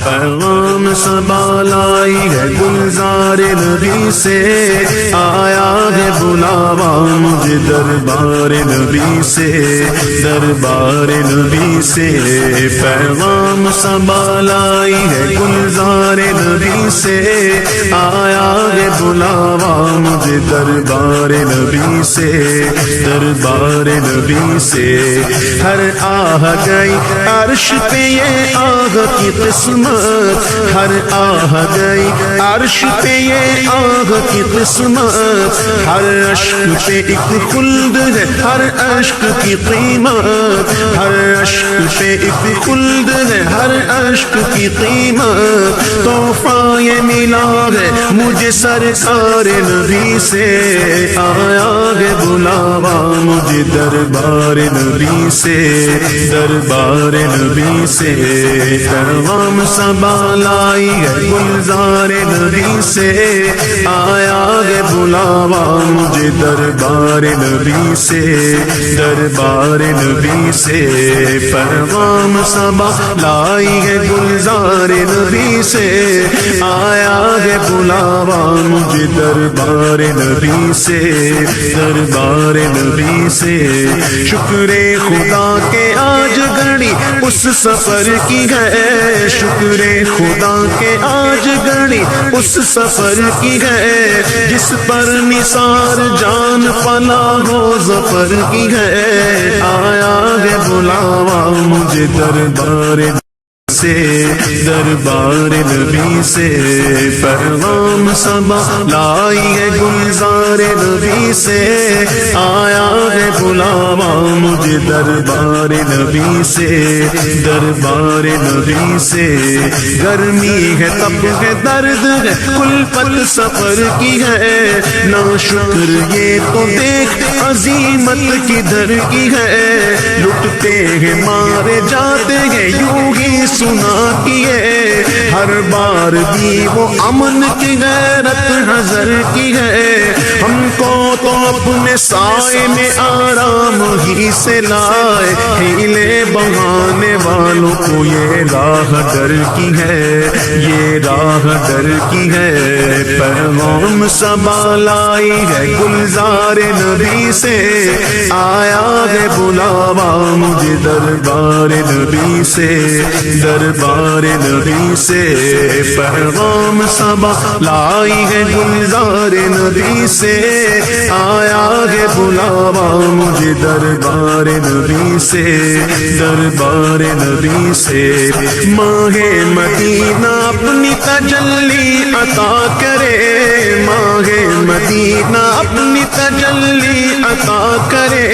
پیغام صبا لائی ہے گلزار نبی سے، آیا ہے بلاوا مجھے دربار نبی سے، دربار نبی سے، پیغام صبا لائی ہے گلزار نبی سے، آیا ہے بلاوا مجھے دربار نبی سے، دربار نبی سے، ہر آہ گئی عرش پہ یہ آہ کی قسمت، ہر آہ گئی عرش پہ یہ آہ کی قسمت، ہر اشک پہ ایک خلد ہے، ہر اشک کی قیمت، ہر اشک پہ ایک خلد ہے، ہر اشک کی قیمت، تحفہ یہ ملا ہے مجھے سرکار نبی سے، آیا ہے بلاوا مجھے دربار نبی سے، دربار نبی سے، پیغام صبا لائی ہے گلزار نبی سے، آیا ہے بلاوا مجھے دربار نبی سے، دربار نبی سے، پیغام صبا لائی ہے گلزار نبی سے، آیا ہے بلاوا مجھے دربار نبی سے، دربار نبی سے، شکر خدا کے آج گھڑی اس سفر کی ہے، شکر خدا کے آج گھڑی اس سفر کی ہے، جس پر نثار جان فلاح و ظفر کی ہے، آیا ہے بلاوا مجھے دربار سے، دربار نبی سے، پیغام صبا لائی ہے گلزار نبی سے، آیا ہے بلاوا مجھے دربار نبی سے، دربار نبی سے، گرمی ہے تب ہے درد ہے کلفت سفر کی ہے، نا شکر یہ تو دیکھ عظیمت کدھر کی ہے، لٹتے ہیں مارے جاتے ہیں یوں ہی سنا کیے، ہر بار بھی وہ امن کی غیرت حذر کی ہے، ہم کو تو اپنے سائے میں آرام ہی سے لائے، ہیلے بہانے والوں کو یہ راہ ڈر کی ہے، یہ راہ ڈر کی ہے، پیغام صبا لائی ہے گلزار نبی سے، آیا ہے بلاوا مجھے دربار نبی سے، دربار نبی سے، پیغام صبا لائی ہے گلزار نبی سے، آیا ہے بلاوا مجھے دربار نبی سے، دربار نبی سے، ماہ مدینہ اپنی تجلی عطا کرے، ماہ مدینہ اپنی تجلی عطا کرے،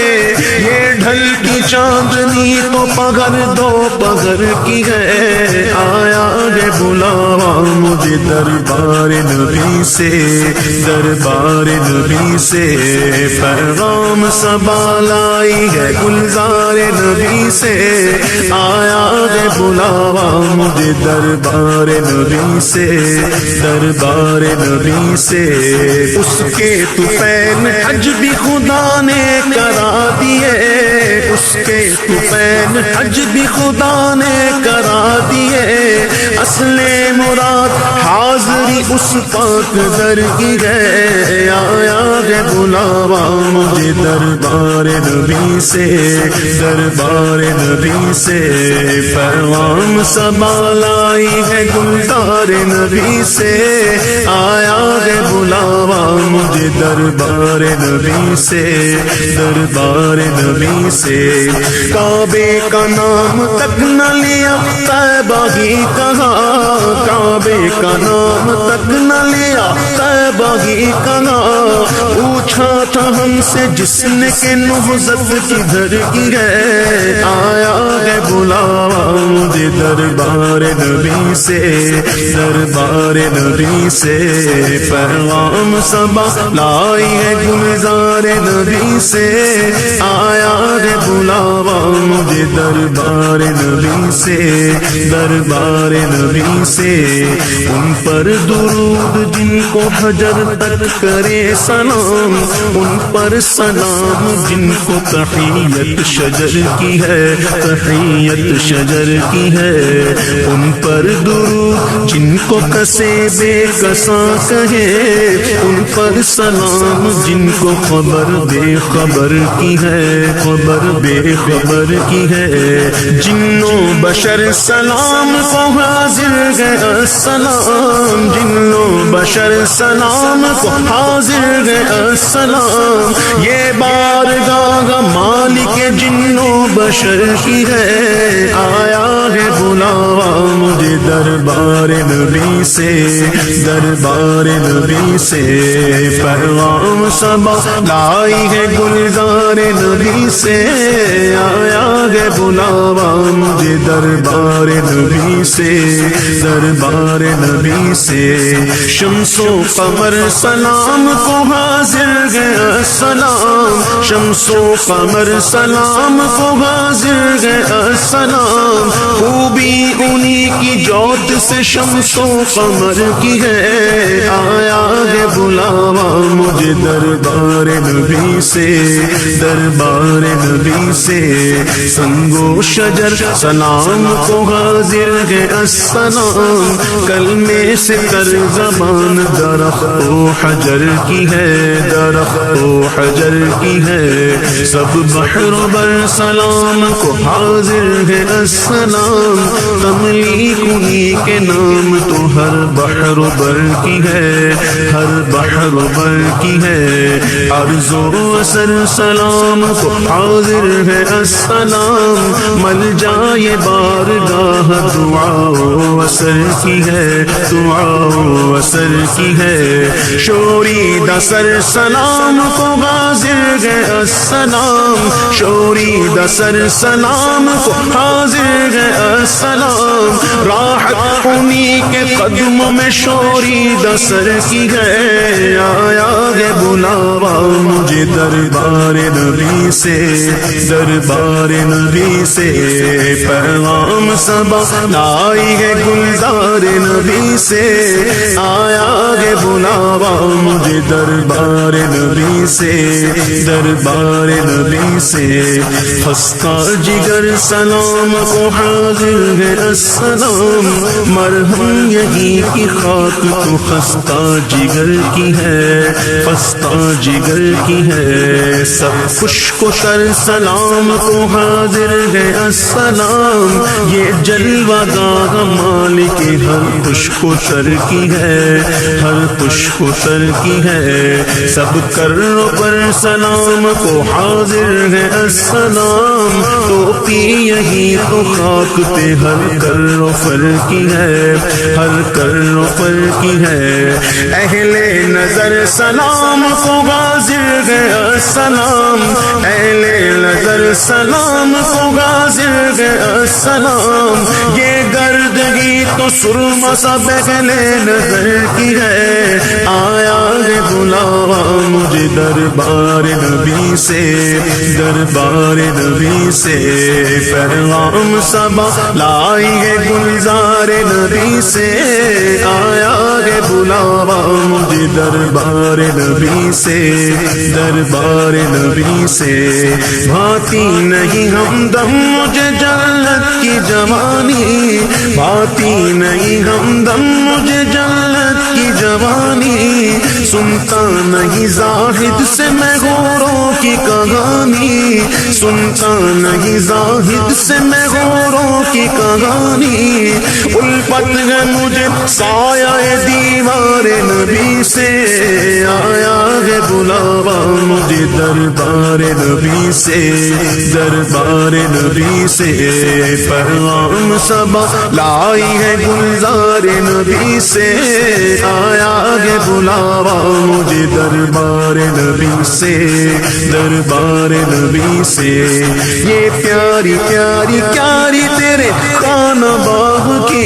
یہ ڈھل کی چاندنی تو پگھر دو پگھر کی ہے، آیا ہے بلاوا مجھے دربار نبی سے، دربار نبی سے، پیغام صبا لائی ہے گلزار نبی سے، آیا ہے بلاوا مجھے دربار نبی سے، دربار نبی سے، اس کے طفیل حج بھی خدا نے کرا دیے، اس کے طفیل حج بھی خدا نے کرا دیے، اصل مراد حاضری اس پاک در کی ہے، آیا ہے بلاوا مجھے دربار نبی سے، دربار نبی سے، پیغام صبا لائی ہے گلزار نبی سے، آیا ہے بلاوا مجھے دربار نبی سے، دربار نبی سے، کعبے کا نام تک نہ لیا طیبہ ہی کہا، کعبے کا نام تک نہ لیا طیبہ ہی کہا، پوچھا تھا ہم سے جس نے کہ نہضت کدھر کی ہے، آیا ہے بلاوا مجھے دربار نبی سے، دربار نبی سے، پیغام صبا لائی ہے گلزار نبی سے، آیا ہے بلاوا مجھے دربار نبی سے، دربار نبی سے، ان پر درود جن کو حجر تک کرے سلام، ان پر سلام جن کو تحیت شجر کی ہے، تحیت شجر کی ہے، ان پر درود جن کو کسے بے کساں کہے ان پر سلام، جن کو خبر بے خبر کی ہے، خبر بے خبر کی ہے، جنوں بشر سلام کو حاضر گئے السلام، جنوں بشر سلام کو حاضر گئے السلام، یہ بارگاہ مالک جنوں بشر کی ہے، آیا ہے بلاوا مجھے دربار نبی سے، دربار نبی سے، پیغام صبا لائی ہے گلزار نبی سے، آیا ہے بلاوا مجھے دربار نبی سے، دربار نبی سے، شمس و قمر سلام کو حاضر گئے السلام، شمس و قمر سلام کو حاضر گئے السلام، خوبی انہی کی جوت سے شمس و قمر کی ہے، آیا ہے بلاوا مجھے دربار نبی سے، دربار نبی سے، سنگ و شجر سلام کو حاضر گئے السلام، کلمے سے کر زبان درخت و حجر کی ہے، درخت و حجر کی ہے، سب بحر و بر سلام کو حاضر ہے السلام، تملیک انہی کے نام تو ہر بحر و بر کی ہے، ہر بحر و بر کی ہے، عرض و اثر سلام کو حاضر ہے السلام، مل جائے بارگاہ دعا و اثر کی ہے، دعا و اثر کی ہے، شوری دسر سلام کو حاضر گئے السلام، شوری دسر سلام کو حاضر گئے السلام، راحت انہی کے قدموں میں شوری دسر کی ہے، آیا ہے بلاوا مجھے دربار نبی سے، دربار نبی سے، پیغام صبا لائی ہے گلزار نبی سے، آیا ہے بلاوا مجھے دربار نبی سے، دربار نبی سے، خستہ جگر سلام کو حاضر ہے السلام، مرہم یہی کی خاک تو خستہ جگر کی ہے، خستہ جگر کی ہے، سب خشک و تر سلام کو حاضر ہے السلام، یہ جلوہ گاہ مالک ہر خشک و تر کی ہے، ہر خشک و تر کی ہے، سب کرو پر سلام کو حاضر ہے السلام، ٹوپی یہی تو خاک پہ ہر کرو پر کی ہے، ہر کرو پر کی ہے، اہل نظر سلام کو حاضر ہے السلام، اہل نظر سلام کو حاضر ہے السلام، یہ گردگی تو سرما سا اہل نظر کی ہے، آیا ہے بلاوا مجھے دربار نبی سے، دربار نبی سے، پیغام صبا لائی ہے گلزار نبی سے، آیا ہے بلاوا مجھے دربار نبی سے، دربار نبی سے، بھاتی نہیں ہمدم مجھے جنت کی جوانی، بھاتی نہیں ہمدم مجھے جنت کی جوانی، سنتا نہیں زاہد سے میں غوروں کی کہانی، سنتا نہیں زاہد سے میں غوروں کی کہانی، الفت ہے مجھے سایہ دیوار نبی سے، آیا ہے بلاوا مجھے دربار نبی سے، دربار نبی سے، پیغام صبا لائی ہے گلزار نبی سے، آیا ہے بلاوا مجھے دربار نبی سے، دربار نبی سے، یہ پیاری پیاری پیاری تیرے خانہ باغ کی،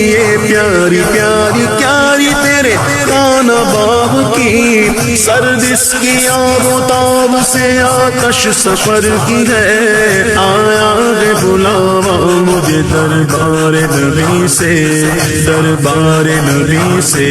یہ پیاری پیاری پیاری تیرے خانہ باغ کی، سرد اس کی آب و تاب سے آتش سفر کی ہے، آیا ہے بلاوا مجھے دربار نبی سے، دربار نبی سے،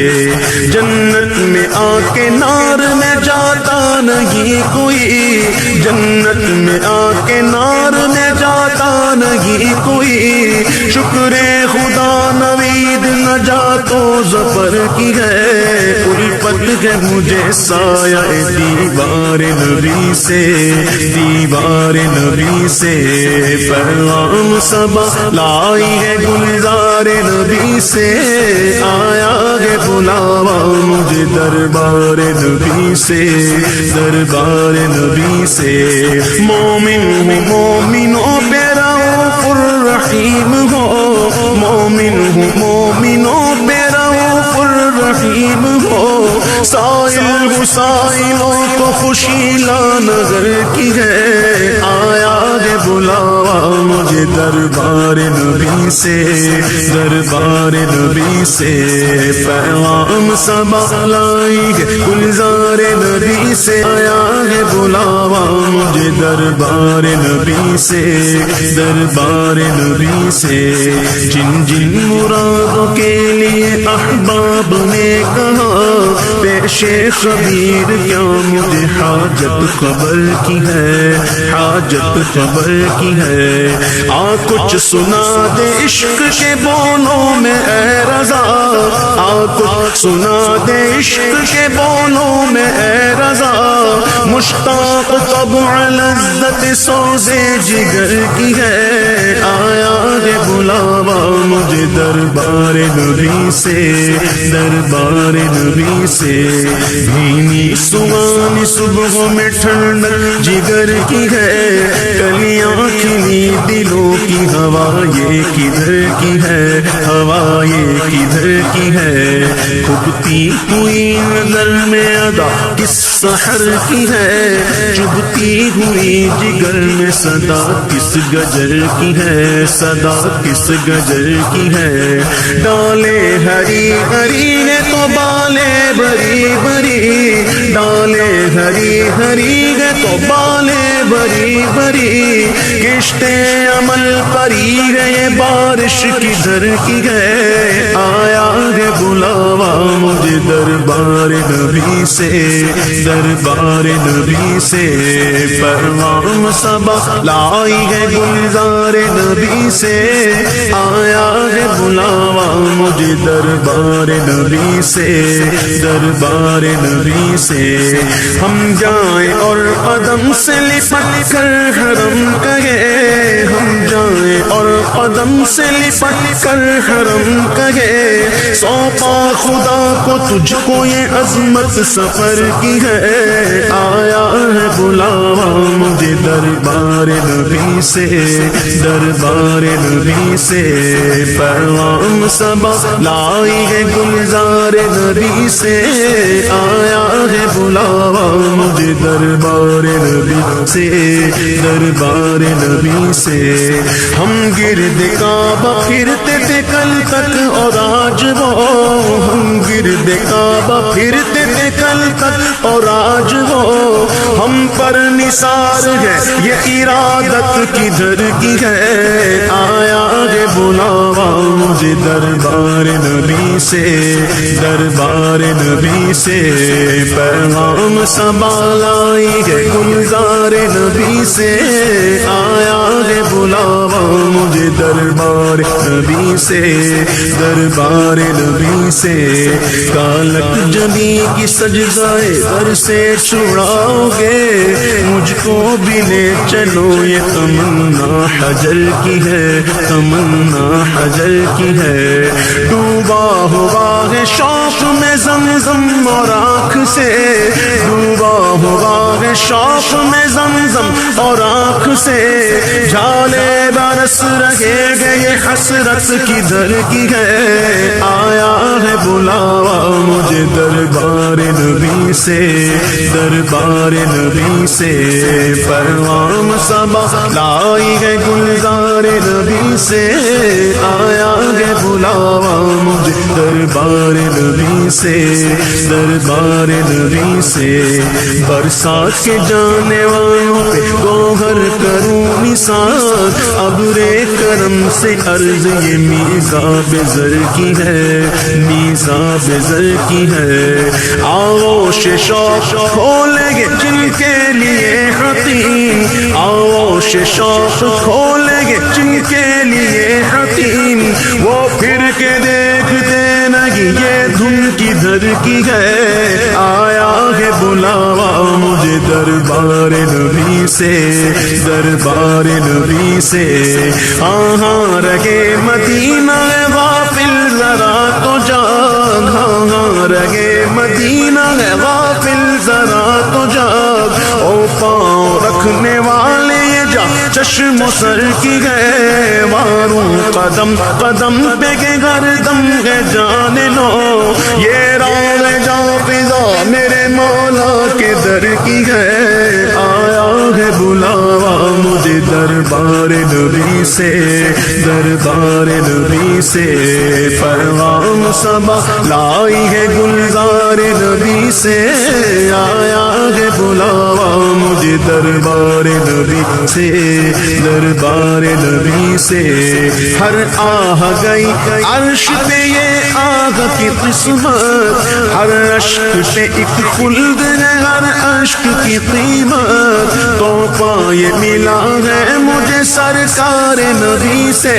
جنت میں آ کے نار میں جاتا نہیں کوئی، جنت میں آ کے نار میں جاتا نہیں کوئی، شکر خدا نوید نہ جا نجات و ظفر کی ہے، الفت ہے مجھے سایہ دیوار نبی سے، دیوار نبی سے پیغام صبا لائی ہے گلزار نبی سے، آیا ہے بلاوا مجھے دربار نبی سے، دربار نبی سے۔ مومن ہوں مومنوں پہ رؤوف الرحیم ہو، مومن ہوں مومنوں پہ رؤوف الرحیم ہو، سائل ہوں سائلوں کو خوشی لا نظر کی ہے، آیا ہے بلاوا مجھے دربار نبی سے، دربار نبی سے پیغام صبا لائی ہے گلزار نبی سے، آیا ہے بلاوا مجھے دربار نبی سے، دربار نبی سے۔ جن جن مرادوں کے لیے احباب نے کہا پیش خبیر کیا مجھے حاجت خبر کی ہے، حاجت خبر کی ہے، آ کچھ سنا دے عشق کے بولوں میں اے رضا، آ کچھ سنا دے عشق کے بولوں میں اے رضا، مشتاق طبع لذت سوزے جگر کی ہے، آیا ہے بلاوا مجھے دربار نبی سے، دربار نبی سے۔ بھینی سوانی صبح میں ٹھنڈک جگر کی ہے، کلیاں کھلی دلوں کی ہوا یہ کدھر کی ہے، ہوا یہ کدھر کی ہے، کھبتی ہوئی نظر میں ادا کس سحر کی ہے، چبھتی ہوئی جگر میں صدا کس گجر کی ہے، صدا کس گجر کی ہے، ڈالے ہری ہری ہے تو بالے بری بری، ڈالے ہری ہری ہے تو بالے بری بری، کشتے عمل پری ہے یہ بارش کدھر کی ہے، آیا ہے بلاوا مجھے دربار نبی سے، دربار نبی سے پیغام صبا لائی ہے گلزار نبی سے، آیا ہے بلاوا مجھے دربار نبی سے، دربار نبی سے۔ ہم جائیں اور قدم سے لپٹ کر حرم کہے، ہم جائیں اور قدم سے لپٹ کر حرم کہے، سونپا خدا کو تجھ کو یہ عظمت سفر کی ہے، آیا ہے بلاوا مجھے دربار نبی سے، دربار نبی سے پیغام صبا لائی ہے گلزار نبی سے، آیا ہے بلاوا مجھے دربار نبی سے، دربار نبی سے۔ ہم گرد کعبہ پھرتے تھے کل تک اور آج وہ، ہم گرد کعبہ پھرتے تھے کل تک اور آج وہ، ہم پر نثار ہے یہ ارادت کدھر کی ہے، آیا ہے بلاوا مجھے دربار نبی سے، دربار نبی سے پیغام صبا لائی ہے گلزار نبی سے، آیا ہے بلاوا مجھے دربار نبی سے، دربار نبی سے۔ کالک جبی کی سجدائے در سے چھڑاؤ گے، مجھ کو بھی لے چلو یہ تمنا حجر کی ہے، تمنا حجر کی ہے، ڈوبا ہوا ہے شوق میں زمزم اور آنکھ سے، ڈوبا ہوا ہے شوق میں زمزم اور آنکھ سے، جھالے برس رہے گے یہ حسرت کدھر کی ہے، آیا ہے بلاوا مجھے دربار نبی سے، دربار نبی سے پیغام صبا لائی ہے گلزار نبی سے، آیا ہے بلاوا مجھے دربار نبی سے، دربار نبی سے۔ برسات کے جانے والوں پہ گوہر کروں نثار، ابرے کرم سے عرض یہ میزاب زر کی ہے، میزاب زر کی ہے، آغوش شوق کھولیں گے جن کے لیے حتیم، آغوش شوق کھولیں گے جن کے لیے حتیم، وہ پھر کے دیکھتے نہیں کدھر کی ہے آیا ہے بلاوا مجھے دربار نبی سے دربار نبی سے ہاں رہے مدینہ غافل ذرا تو جاگ ہاں رہے مدینہ غافل ذرا تو جاگ او پاؤں رکھنے والے یہ جا چشم و سر کی گئے ماروں قدم قدم پہ کے گردم ہے جان لو یہ راہ جا فضا میرے مولا کے در کی ہے آیا ہے بلاوا مجھے دربار نبی سے دربار نبی سے پیغام صبا لائی ہے گلزار نبی سے آیا ہے بلاوا مجھے دربار نبی سے دربار نبی سے ہر آہ گئی عرش پہ یہ آگ کی قسمت ہر عشق پہ ایک خلد ہے ہر عشق کی قیمت تو پائے ملا ہے مجھے سرکار نبی سے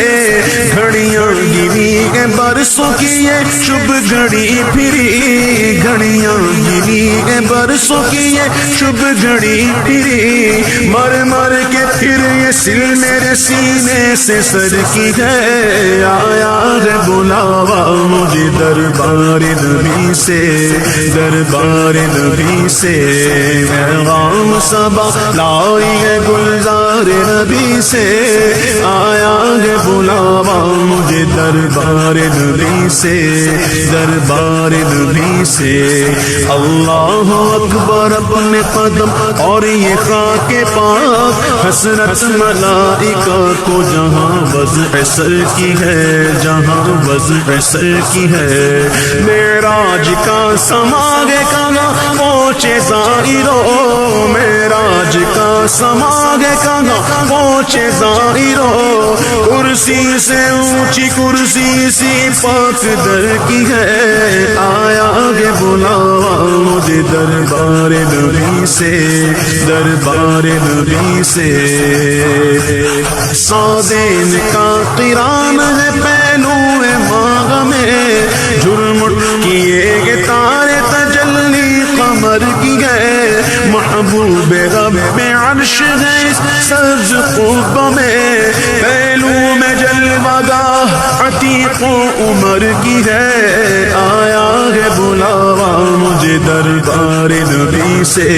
گھڑیاں گری ہے برسوں کی یہ شب گھڑی پھری گھڑیاں گری ہے برسوں کی یہ شب گھڑی پھری مر مر کے پھر یہ سل میرے سینے سے سر کی ہے آیا ہے بلاوا مجھے دربار نبی سے دربار نبی سے پیغام صبا لائی ہے گلزار نبی سے آیا ہے بلاوا مجھے دربار نبی سے دربار نبی سے اللہ اکبر اپنے قدم اور یہ خاک پاک حسرت ملائکہ کو جہاں وضع سر کی ہے جہاں وضع سر کی ہے معراج کا سماگ کہاں پہنچے زائرو معراج کا سماگ کہاں پہنچے زائرو کرسی سے اونچی کرسی سی پاک در کی ہے آیا ہے بلاوا مجھے دربار نبی سے دربار نبی سے سودین کا قران ہے پہلو ماغ میں جھرمٹ کیے گے تارے تجلی قمر کی گئے محبوب رب میں عرش ہے سبز قب میں پہلو میں جلوہ گاہ عتیق و عمر کی ہے آیا ہے بلاوا مجھے دربار نبی سے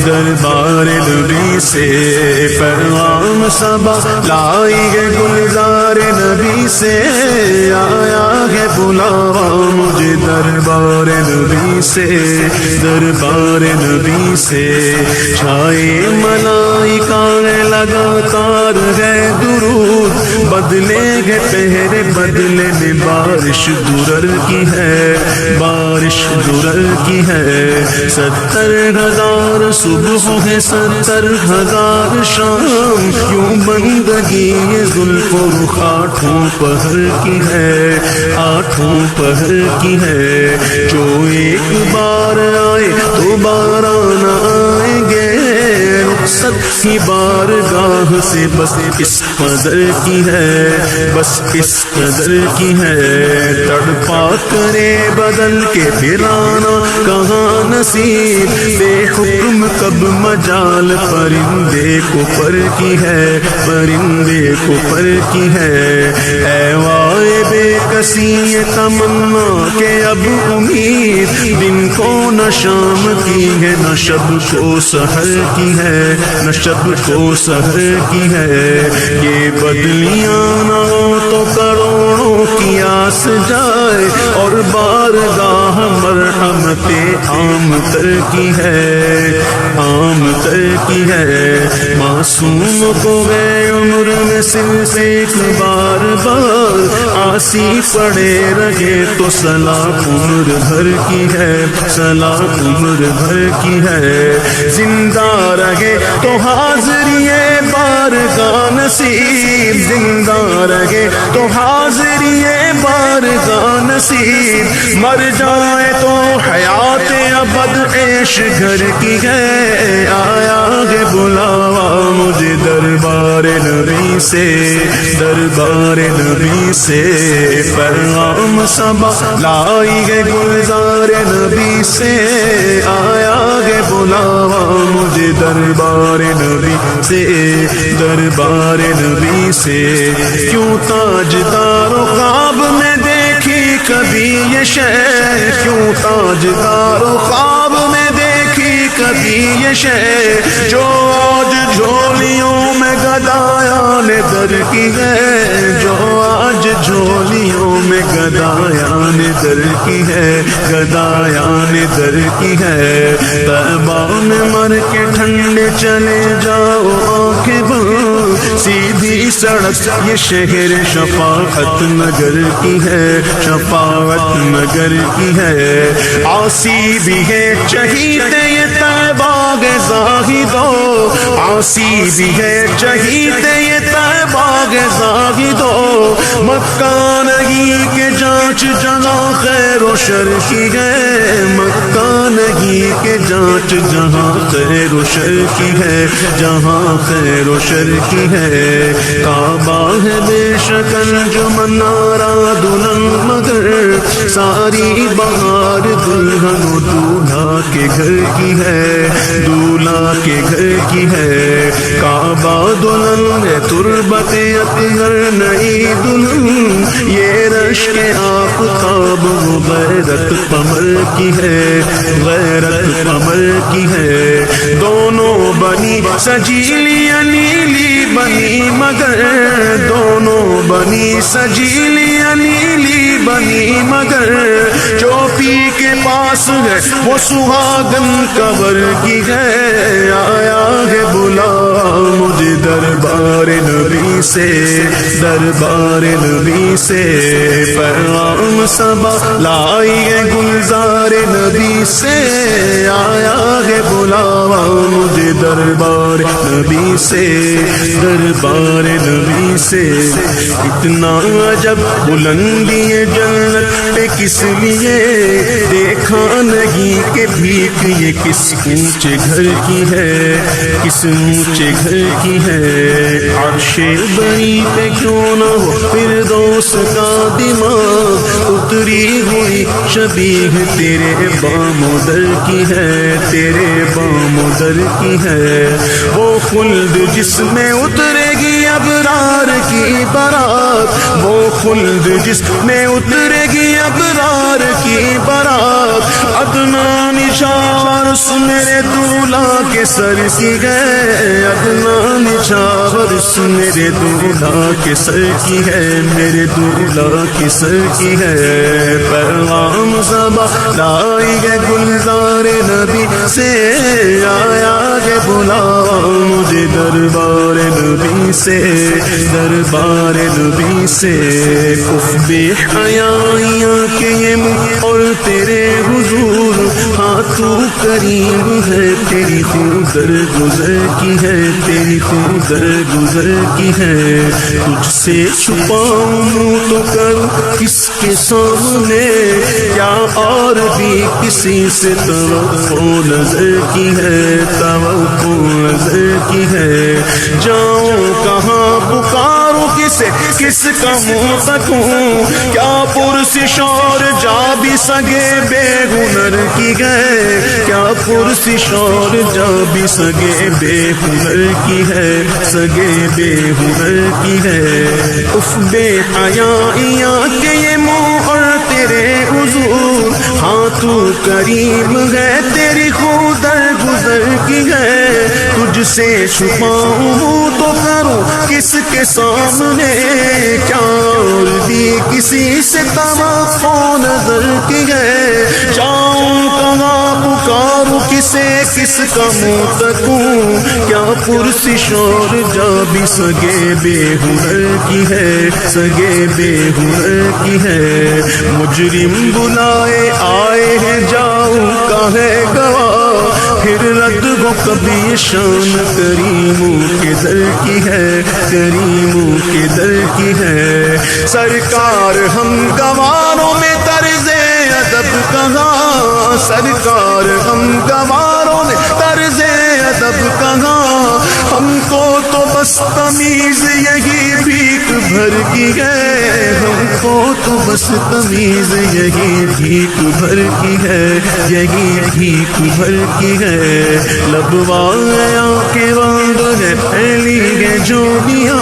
دربار نبی سے پیغام صبا لائی ہے گلزار نبی سے آیا ہے بلاوا مجھے دربار نبی سے دربار نبی سے چھائے ملائکہ لگاتار ہے درود بدلے گے پہرے بدلے میں بارش درر کی ہے بارش درر کی ہے 70,000 صبح ہے 70,000 شام یوں بندگی یہ زلف و رخ آٹھوں پہر کی ہے آٹھوں پہر کی ہے جو ایک بار آئے دوبارہ نہ آئیں گے رخصت کی بارگاہ سے بس اس قدر کی ہے بس اس قدر کی ہے تڑپا کرے بدل کے پھرانا کہاں نصیب بے حکم کب مجال پرندے کو پر کی ہے پرندے کو پر کی ہے اے وائے بے کسی تمنا کہ اب امید دن کو نہ شام کی ہے نہ شب کو سحر کی ہے نہ شب کو سحر کی ہے یہ بدلیاں نہ ہو تو کروڑوں کی آس جائے اور بارگاہ مرحمت عام تر کی ہے عام تر کی ہے معصوم کو گئے عمر میں صرف ایک بار بار آسی پڑے رہے تو سلاخ عمر بھر کی ہے سلاخ عمر بھر کی ہے زندہ رہے تو حاضری بارگاہ نصیب زندہ رہے تو حاضری بارگاہ نصیب نصیب، مر جائے تو حیات ابد عیش گھر کی ہے، آیا ہے بلاوا مجھے دربار نبی سے، دربار نبی سے، پیغام صبا لائی ہے گلزار نبی سے، آیا ہے بلاوا مجھے دربار نبی سے، دربار نبی سے، کیوں تاجدار و خواب میں دیکھی کبھی یہ شے، کیوں تاجدار و خواب میں دیکھی کبھی یہ شے، جو آج جھولیوں میں گدایان در کی ہے، جو آج جھولیوں میں گدایان در کی ہے، گدایان در کی ہے، طیبہ میں مر کے ٹھنڈے چلے جاؤ آنکھیں بند، سیدھی سڑک یہ شہر شفاعت نگر کی ہے، شفاعت نگر کی ہے، عاصی بھی ہے شہید یہ طیبہ کے زاہدو، عاصی بھی ہے شہید یہ طیبہ کے زاہدو، مکہ نہیں کہ جانچ جہاں خیر و شر کی ہے، مکہ نہیں کہ جانچ جہاں خیر و شر کی ہے، جہاں خیر و شر کی ہے، کعبہ ہے بے شکل جو منارہ دلہن مگر، ساری بہار دلہن و دولہا کے گھر کی ہے، دولہا کے گھر کی ہے، کعبہ دلہن ہے تربت اطہر نئی دلہن، یہ رشک آفتاب و غیرت قمر کی ہے، غیرت قمر کی ہے، دونوں بنی سجیلی نیلی بنی مگر، دونوں بنی سجیلی نیلی بنی مگر، چوپی کے پاس ہے وہ سہاگن قبر کی ہے، آیا ہے بلا مجھے دربار نبی سے، دربار نبی سے، پیغام صبا لائی ہے گلزار نبی سے، آیا ہے بلاوا مجھے دربار نبی سے، دربار نبی سے، اتنا عجب بلندی جنت پہ کس لیے، دیکھا نہیں کہ بھیک یہ کس اونچے گھر کی ہے، کس اونچے گھر کی ہے، عرش بری پہ کیوں نہ ہو فردوس کا دماغ، اتری ہوئی شبیہ تیرے بام و در کی ہے، تیرے بام و در کی ہے، وہ خلد جس میں اترے گی ابرار کی برات، وہ خلد جس میں اترے گی ابرار کی برات، ادنان شاورس میرے دولہا کے سر کی ہے، ادنان شاورس میرے دولہا کے سر کی ہے، میرے دولہا کے سر کی ہے، پیغام صبا لائی ہے گلزار نبی سے، آیا ہے بلاوا مجھے دربار نبی سے، دربار نبی سے، اف بے حیائیاں کہ یہ منہ اور تیرے حضور، ہاں تو کریم ہے تیری خود در گزر کی ہے، تیری خود در گزر کی ہے، تجھ سے چھپاؤں منہ تو کروں کس کے سامنے، کیا اور بھی کسی سے توقع نظر کی ہے، توقع نظر کی ہے، جاؤں کہاں پکاروں کسے، کس کا منہ تکوں، کیا پرسش اور جا بھی سگے بے ہنر کی ہے، کیا پرسش اور جا بھی سگے بے ہنر کی ہے، سگے بے ہنر کی ہے، اف بے حیائیاں کہ یہ منہ اور تیرے حضور، ہاں تو کریم ہے تیری خود در گزر کی ہے، تجھ سے چھپاؤں تو کروں کس کے سامنے، کیا اور بھی کسی سے توقع نظر کی ہے، جاؤں کہاں پکاروں کسے، کس کا منہ تکوں، کیا پرسش اور جا بھی سگے بے ہنر کی ہے، سگے بے ہنر کی ہے، مجرم بلائے آئے ہیں جاؤں کا ہے گواہ، پھر رد ہو کبھی شان کریموں کے در کی ہے، کریموں کے در کی ہے۔ سرکار ہم گواروں میں طرز ادب کہاں، سرکار ہم گواروں میں طرز ادب کہاں، ہم کو تو بس تمیز یہی بھیک بھر کی ہے، ہم کو تو بس تمیز یہی بھیک بھر کی ہے، یہی بھیک بھر کی ہے۔ لبوایا کے وانگ ہے پھیلی ہے جوڑیاں،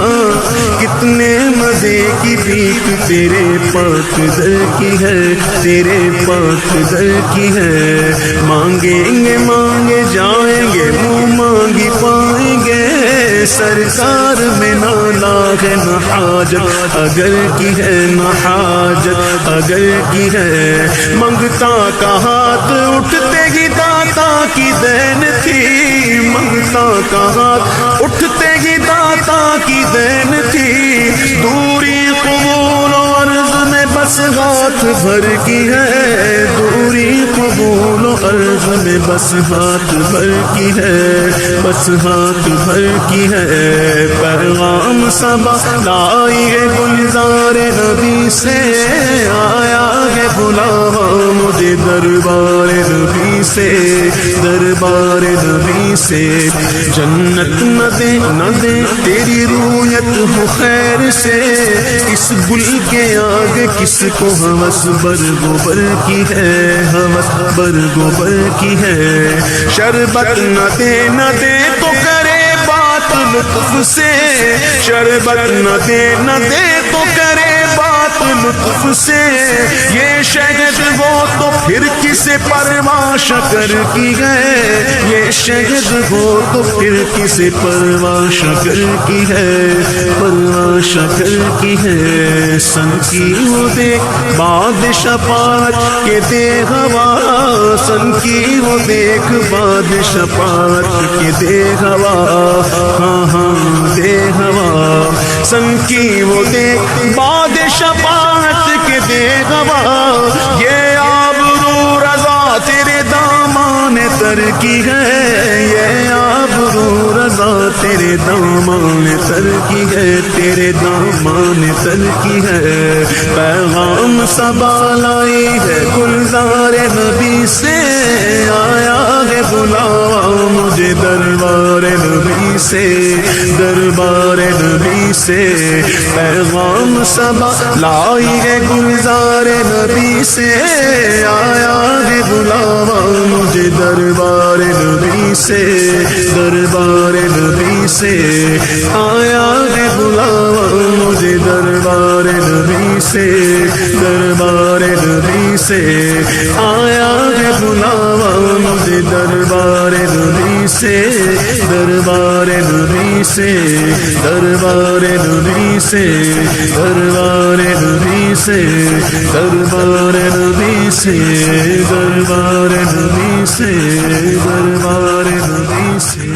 کتنے مزے کی بھیک تیرے پاک در کی ہے، تیرے پاک در کی ہے۔ مانگیں گے مانگے جائیں گے، منہ مانگی پائیں گے، سرکار میں نہ لاغ نہ حاجت اگر کی ہے، نہ حاجت اگر کی ہے۔ منگتا کا ہاتھ اٹھتے ہی داتا کی دین تھی، منگتا کا ہاتھ اٹھتے ہی داتا کی دین تھی، دوری قبول و عرض میں بس ہاتھ بھر کی ہے، دوری قبول و عرض میں بس ہاتھ بھر کی ہے، بس ہاتھ بھر کی ہے۔ پیغام صبا لائی ہے گلزار نبی سے، آیا ہے بلاوا مجھے دربار نبی سے، دربار نبی سے۔ جنت نہ دے نہ دے تیری رویت ہو خیر سے، اس گل کے آگے کس کو ہوس برگوبر کی ہے، ہوس برگوبر کی ہے۔ شربت نہ دے نہ دے تو کرے بات لطف سے، شربت نہ دے نہ دے تو کرے بات لطف سے، یہ شہد ہو تو پھر کسے پرواہ شکر کی ہے، یہ شہد ہو تو پھر کسے پرواہ شکر کی ہے، پرواہ شکر کی ہے۔ سن کی وہ دیکھ باد شفاعت کے دے ہوا، سن کی وہ دیکھ باد شفاعت کے دے ہوا، ہاں ہاں دے ہوا۔ سن کی وہ دیکھ باد شفاعت کے دے ہوا، یہ آبرو رضا تیرے دامان تر کی ہے، یہ آبرو رضا تیرے دامان تر کی ہے، تیرے دامان تر کی ہے۔ پیغام صبا لائی ہے گلزار نبی سے، آیا ہے بلاوا مجھے دربار نبی سے، دربار نبی سے۔ پیغام صبا لائی ہے گلزار نبی سے، آیا ہے بلاوا مجھے دربار نبی سے، دربار نبی سے۔ آیا ہے بلاوا مجھے دربار نبی سے، دربار نبی سے۔ آیا ہے بلاوا مجھے دربار نبی سے، دربار نبی سے، دربار نبی سے، دربار نبی سے، دربار نبی سے، دربار نبی سے، دربار نبی سے۔